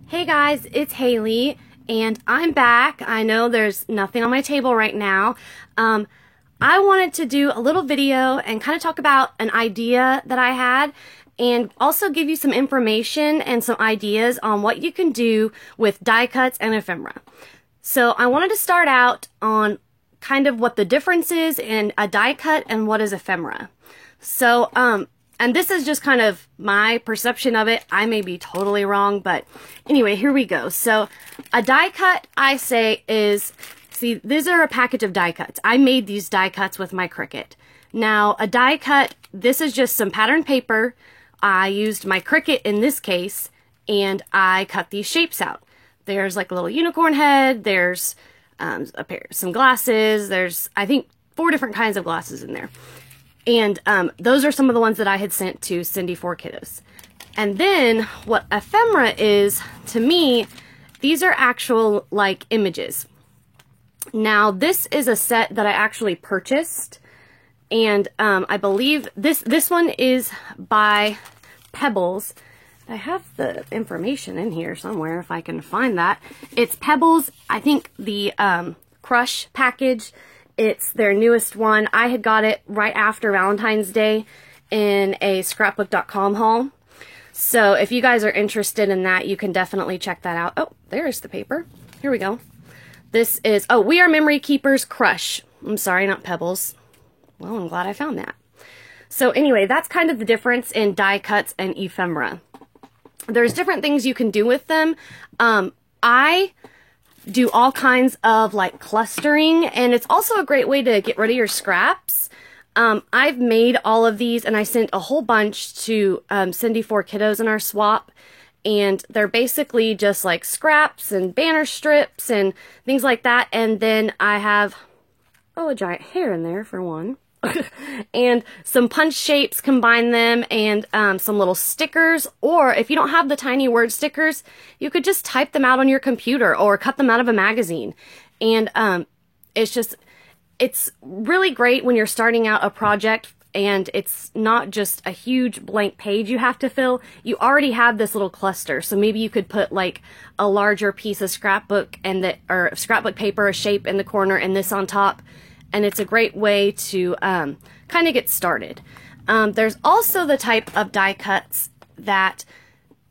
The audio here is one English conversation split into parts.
Hey guys, it's Haley, and I'm back. I know there's nothing on my table right now. I wanted to do a little video and kind of talk about an idea that I had and also give you some information and some ideas on what you can do with die cuts and ephemera. So I wanted to start out on kind of what the difference is in a die cut and what is ephemera. So, and this is just kind of my perception of it. I may be totally wrong, but anyway, here we go. So a die cut, I say, is, see, these are a package of die cuts. I made these die cuts with my Cricut. Now, a die cut, this is just some pattern paper. I used my Cricut in this case, and I cut these shapes out. There's like a little unicorn head. There's some glasses. There's, I think, 4 different kinds of glasses in there. And those are some of the ones that I had sent to Cindy for Kiddos. And then what ephemera is, to me, these are actual like images. Now this is a set that I actually purchased, and I believe this one is by Pebbles. I have the information in here somewhere if I can find that. It's Pebbles, I think the Crush package. It's their newest one. I had got it right after Valentine's Day in a scrapbook.com haul. So if you guys are interested in that, you can definitely check that out. Oh, there's the paper. Here we go. This is, oh, We Are Memory Keepers Crush. I'm sorry, not Pebbles. Well, I'm glad I found that. So anyway, that's kind of the difference in die cuts and ephemera. There's different things you can do with them. I do all kinds of like clustering, and it's also a great way to get rid of your scraps. I've made all of these, and I sent a whole bunch to Cindy for Kiddos in our swap, and they're basically just like scraps and banner strips and things like that. And then I have, oh, a giant hair in there for one. And some punch shapes, combine them, and some little stickers, or if you don't have the tiny word stickers, you could just type them out on your computer or cut them out of a magazine. And it's really great when you're starting out a project and it's not just a huge blank page you have to fill. You already have this little cluster, so maybe you could put like a larger piece of scrapbook or scrapbook paper, a shape in the corner, and this on top. And it's a great way to kind of get started. There's also the type of die cuts that,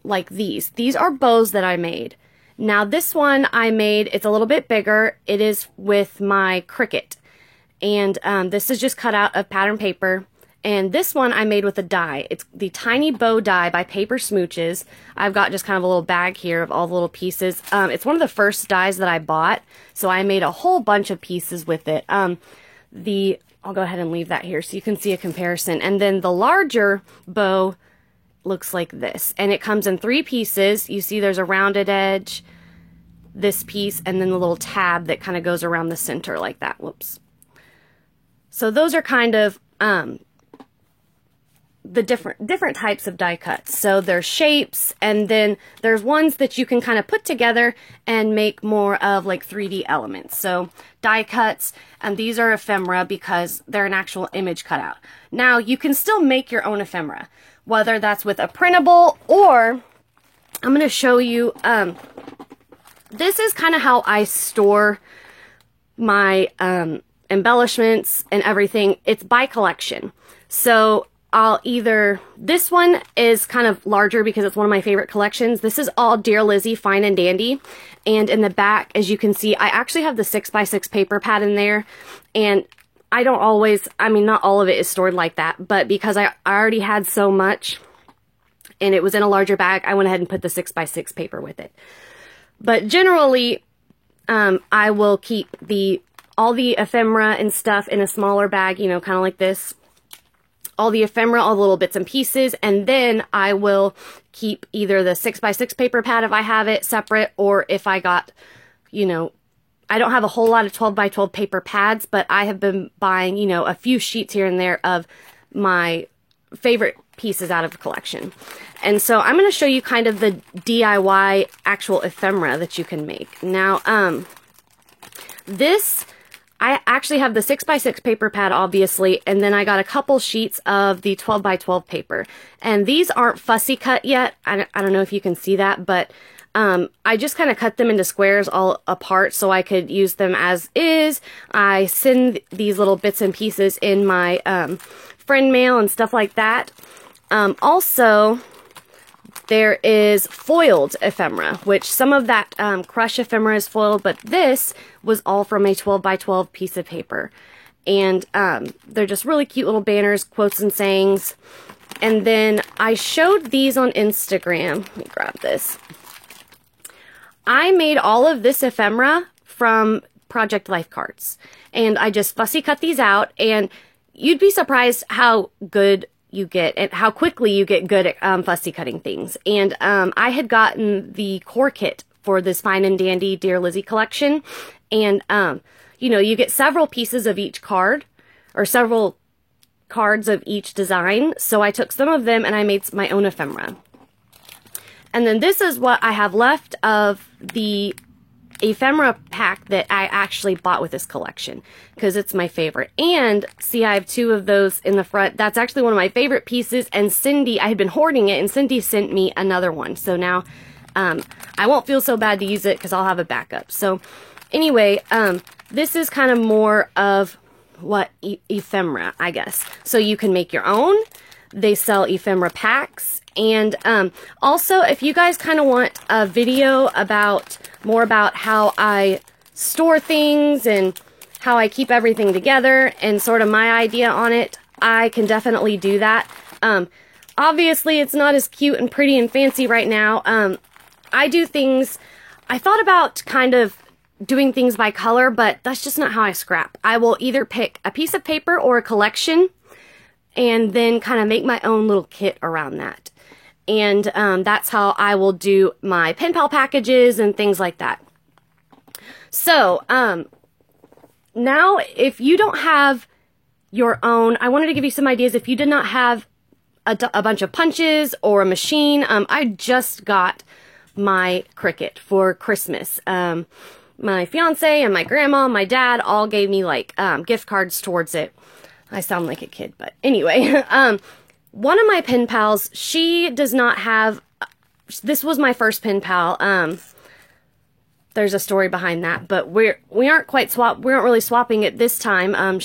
like these. These are bows that I made. Now this one I made, it's a little bit bigger. It is with my Cricut. And this is just cut out of pattern paper. And this one I made with a die. It's the Tiny Bow Die by Paper Smooches. I've got just kind of a little bag here of all the little pieces. It's one of the first dies that I bought, so I made a whole bunch of pieces with it. I'll go ahead and leave that here so you can see a comparison. And then the larger bow looks like this, and it comes in 3 pieces. You see there's a rounded edge, this piece, and then the little tab that kind of goes around the center like that. Whoops. So those are kind of the different types of die cuts. So there's shapes, and then there's ones that you can kind of put together and make more of like 3D elements. So die cuts, and these are ephemera because they're an actual image cutout. Now you can still make your own ephemera, whether that's with a printable, or I'm going to show you, this is kind of how I store my embellishments and everything. It's by collection. So this one is kind of larger because it's one of my favorite collections. This is all Dear Lizzy Fine and Dandy. And in the back, as you can see, I actually have the 6x6 paper pad in there. And I don't always, I mean, not all of it is stored like that, but because I already had so much and it was in a larger bag, I went ahead and put the 6x6 paper with it. But generally, I will keep all the ephemera and stuff in a smaller bag, you know, kind of like this. All the ephemera, all the little bits and pieces, and then I will keep either the 6x6 paper pad if I have it separate, or if I got, you know, I don't have a whole lot of 12x12 paper pads, but I have been buying, you know, a few sheets here and there of my favorite pieces out of the collection. And so I'm going to show you kind of the DIY actual ephemera that you can make. Now, this I actually have the 6x6 paper pad, obviously, and then I got a couple sheets of the 12x12 paper. And these aren't fussy cut yet. I don't know if you can see that, but I just kind of cut them into squares all apart so I could use them as is. I send these little bits and pieces in my friend mail and stuff like that. Also, there is foiled ephemera, which some of that crush ephemera is foiled, but this was all from a 12x12 piece of paper. And they're just really cute little banners, quotes and sayings. And then I showed these on Instagram. Let me grab this. I made all of this ephemera from Project Life cards. And I just fussy cut these out, and you'd be surprised how good you get and how quickly you get good at fussy cutting things. And I had gotten the core kit for this Fine and Dandy Dear Lizzie collection, and you know, you get several pieces of each card, or several cards of each design. So I took some of them and I made my own ephemera. And then this is what I have left of the ephemera pack that I actually bought with this collection, because it's my favorite. And see, I have two of those in the front. That's actually one of my favorite pieces, and Cindy, I had been hoarding it, and Cindy sent me another one. So now I won't feel so bad to use it because I'll have a backup. So anyway, this is kind of more of what ephemera, I guess. So you can make your own. They sell ephemera packs. And also, if you guys kind of want a video about more about how I store things and how I keep everything together and sort of my idea on it, I can definitely do that. Obviously, it's not as cute and pretty and fancy right now. I do things, I thought about kind of doing things by color, but that's just not how I scrap. I will either pick a piece of paper or a collection and then kind of make my own little kit around that. And that's how I will do my pen pal packages and things like that. So now, if you don't have your own, I wanted to give you some ideas. If you did not have a bunch of punches or a machine, I just got my Cricut for Christmas. My fiance and my grandma and my dad all gave me like gift cards towards it. I sound like a kid, but anyway. One of my pen pals, she does not have, this was my first pen pal. There's a story behind that, but we aren't really swapping it this time.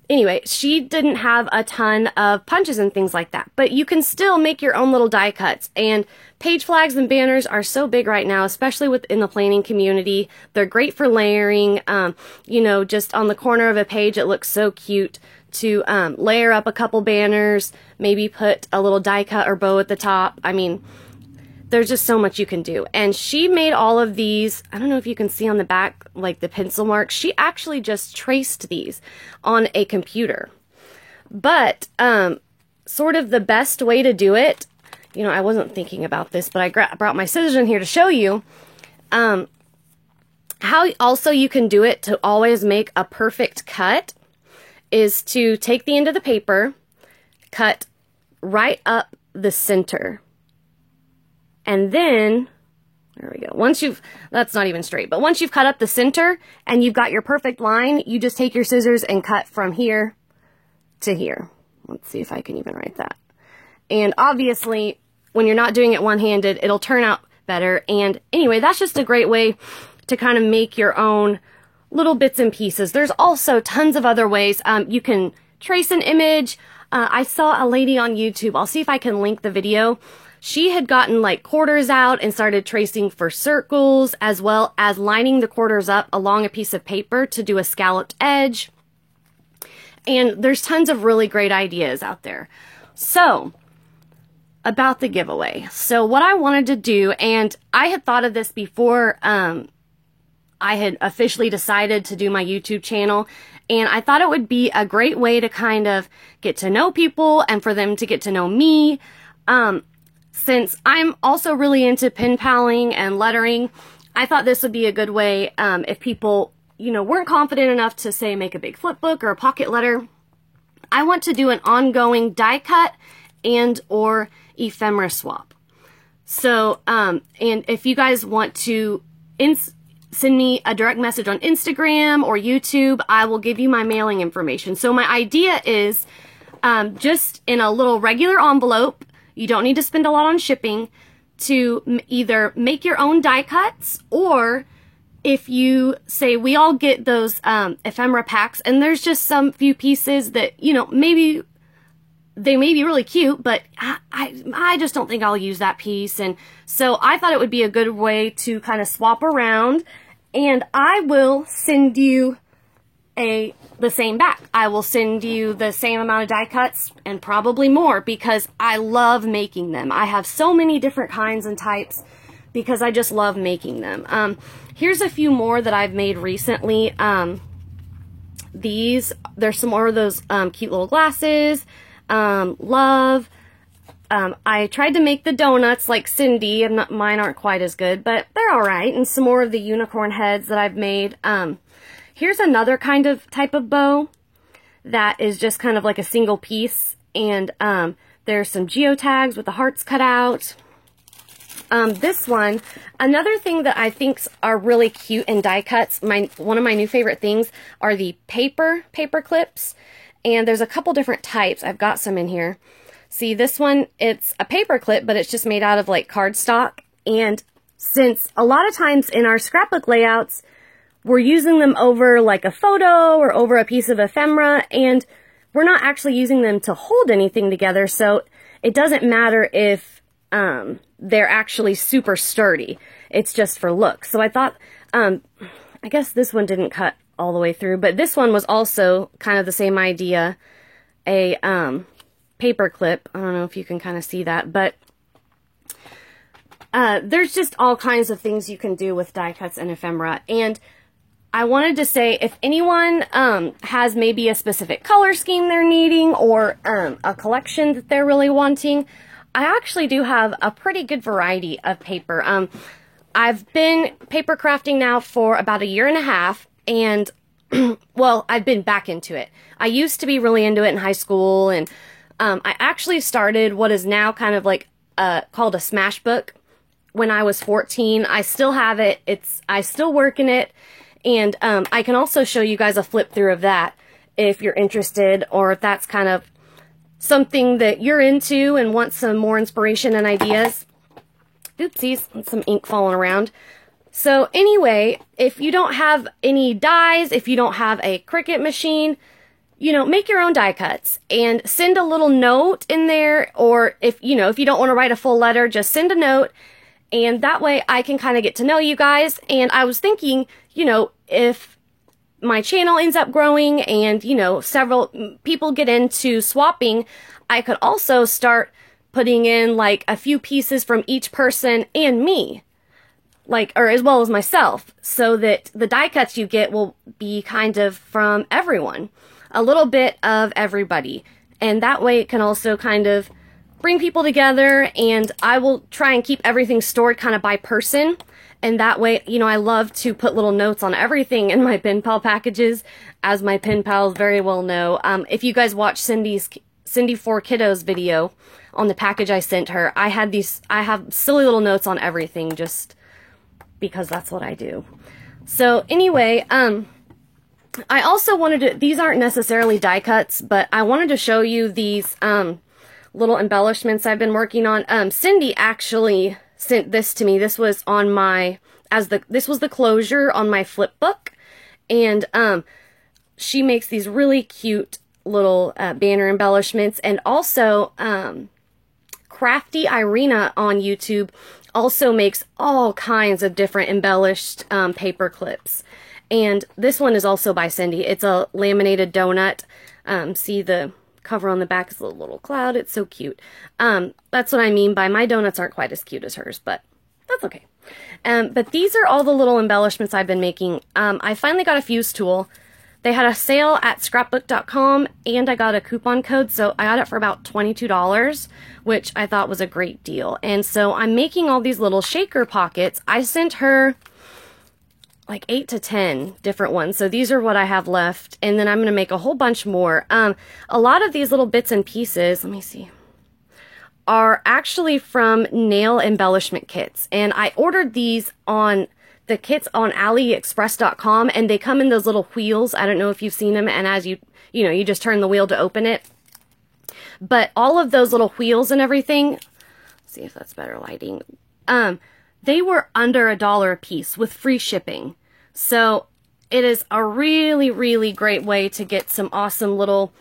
Anyway, she didn't have a ton of punches and things like that, but you can still make your own little die cuts. And page flags and banners are so big right now, especially within the planning community. They're great for layering. You know, just on the corner of a page, it looks so cute to layer up a couple banners, maybe put a little die cut or bow at the top. I mean, there's just so much you can do. And she made all of these, I don't know if you can see on the back, like the pencil marks. She actually just traced these on a computer. But sort of the best way to do it, you know, I wasn't thinking about this, but I brought my scissors in here to show you how also you can do it to always make a perfect cut is to take the end of the paper, cut right up the center. And then, there we go. That's not even straight, but once you've cut up the center and you've got your perfect line, you just take your scissors and cut from here to here. Let's see if I can even write that. And obviously, when you're not doing it one-handed, it'll turn out better. And anyway, that's just a great way to kind of make your own little bits and pieces. There's also tons of other ways. You can trace an image. I saw a lady on YouTube. I'll see if I can link the video. She had gotten like quarters out and started tracing for circles, as well as lining the quarters up along a piece of paper to do a scalloped edge. And there's tons of really great ideas out there. So, about the giveaway. So what I wanted to do, and I had thought of this before I had officially decided to do my YouTube channel, and I thought it would be a great way to kind of get to know people and for them to get to know me. Since I'm also really into pen paling and lettering, I thought this would be a good way if people, you know, weren't confident enough to say make a big flip book or a pocket letter. I want to do an ongoing die cut and or ephemera swap. So, and if you guys want to send me a direct message on Instagram or YouTube. I will give you my mailing information. So my idea is just in a little regular envelope, you don't need to spend a lot on shipping, to either make your own die cuts, or if you say we all get those ephemera packs and there's just some few pieces that, you know, maybe they may be really cute, but I just don't think I'll use that piece. And so I thought it would be a good way to kind of swap around, and I will send you the same back. I will send you the same amount of die cuts and probably more, because I love making them. I have so many different kinds and types because I just love making them. Here's a few more that I've made recently. There's some more of those cute little glasses. Love. I tried to make the donuts like Cindy, and mine aren't quite as good, but they're alright. And some more of the unicorn heads that I've made. Here's another kind of type of bow that is just kind of like a single piece, and there's some geotags with the hearts cut out. This one, another thing that I think are really cute in die cuts, one of my new favorite things are the paper clips, and there's a couple different types. I've got some in here. See, this one, it's a paper clip, but it's just made out of like cardstock, and since a lot of times in our scrapbook layouts, we're using them over like a photo or over a piece of ephemera, and we're not actually using them to hold anything together, so it doesn't matter if they're actually super sturdy. It's just for looks. So I thought, I guess this one didn't cut all the way through, but this one was also kind of the same idea, a paper clip. I don't know if you can kind of see that, but there's just all kinds of things you can do with die cuts and ephemera. And I wanted to say, if anyone has maybe a specific color scheme they're needing, or a collection that they're really wanting, I actually do have a pretty good variety of paper. I've been paper crafting now for about 1.5 years, and well, I've been back into it. I used to be really into it in high school, and I actually started what is now kind of like called a smash book when I was 14. I still have it. I still work in it. And I can also show you guys a flip through of that if you're interested, or if that's kind of something that you're into and want some more inspiration and ideas. Oopsies, some ink falling around. So anyway, if you don't have any dies, if you don't have a Cricut machine, you know, make your own die cuts and send a little note in there, or if you don't want to write a full letter, just send a note. And that way I can kind of get to know you guys. And I was thinking, you know, if my channel ends up growing and, you know, several people get into swapping, I could also start putting in like a few pieces from each person and me, like, or as well as myself, so that the die cuts you get will be kind of from everyone, a little bit of everybody. And that way it can also kind of bring people together, and I will try and keep everything stored kind of by person. And that way, you know, I love to put little notes on everything in my pen pal packages, as my pen pals very well know. If you guys watch Cindy 4 Kiddos video on the package I sent her, I have silly little notes on everything just because that's what I do. So anyway, I also wanted to, these aren't necessarily die cuts, but I wanted to show you these little embellishments I've been working on. Cindy actually sent this to me. This was on my, this was the closure on my flip book, and she makes these really cute little banner embellishments. And also Crafty Irina on YouTube also makes all kinds of different embellished paper clips. And this one is also by Cindy. It's a laminated donut. See, the cover on the back is a little cloud. It's so cute. That's what I mean by my donuts aren't quite as cute as hers, but that's okay. But these are all the little embellishments I've been making. I finally got a fuse tool. They had a sale at scrapbook.com, and I got a coupon code, so I got it for about $22, which I thought was a great deal. And so I'm making all these little shaker pockets. I sent her like 8 to 10 different ones. So these are what I have left. And then I'm going to make a whole bunch more. A lot of these little bits and pieces, let me see, are actually from nail embellishment kits. And I ordered these on the kits on AliExpress.com, and they come in those little wheels. I don't know if you've seen them, and as you know, you just turn the wheel to open it. But all of those little wheels and everything, let's see if that's better lighting, they were under $1 a piece with free shipping. So it is a really, really great way to get some awesome little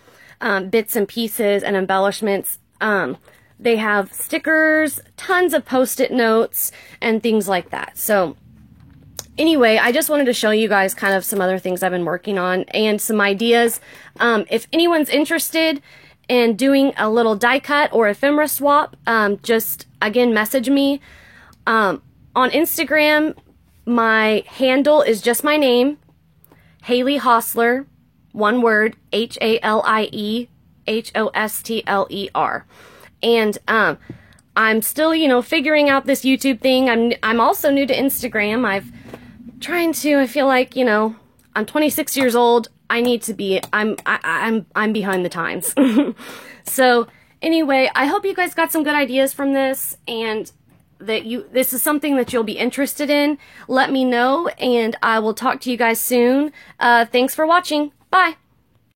bits and pieces and embellishments. They have stickers, tons of post-it notes, and things like that. So anyway, I just wanted to show you guys kind of some other things I've been working on and some ideas. If anyone's interested in doing a little die cut or ephemera swap, just, again, message me. On Instagram, my handle is just my name, Halie Hostler, one word, HALIE HOSTLER. And I'm still, you know, figuring out this YouTube thing. I'm also new to Instagram. I feel like, you know, I'm 26 years old. I need to be, I'm behind the times. So anyway, I hope you guys got some good ideas from this, and that this is something that you'll be interested in. Let me know, and I will talk to you guys soon. Thanks for watching. Bye.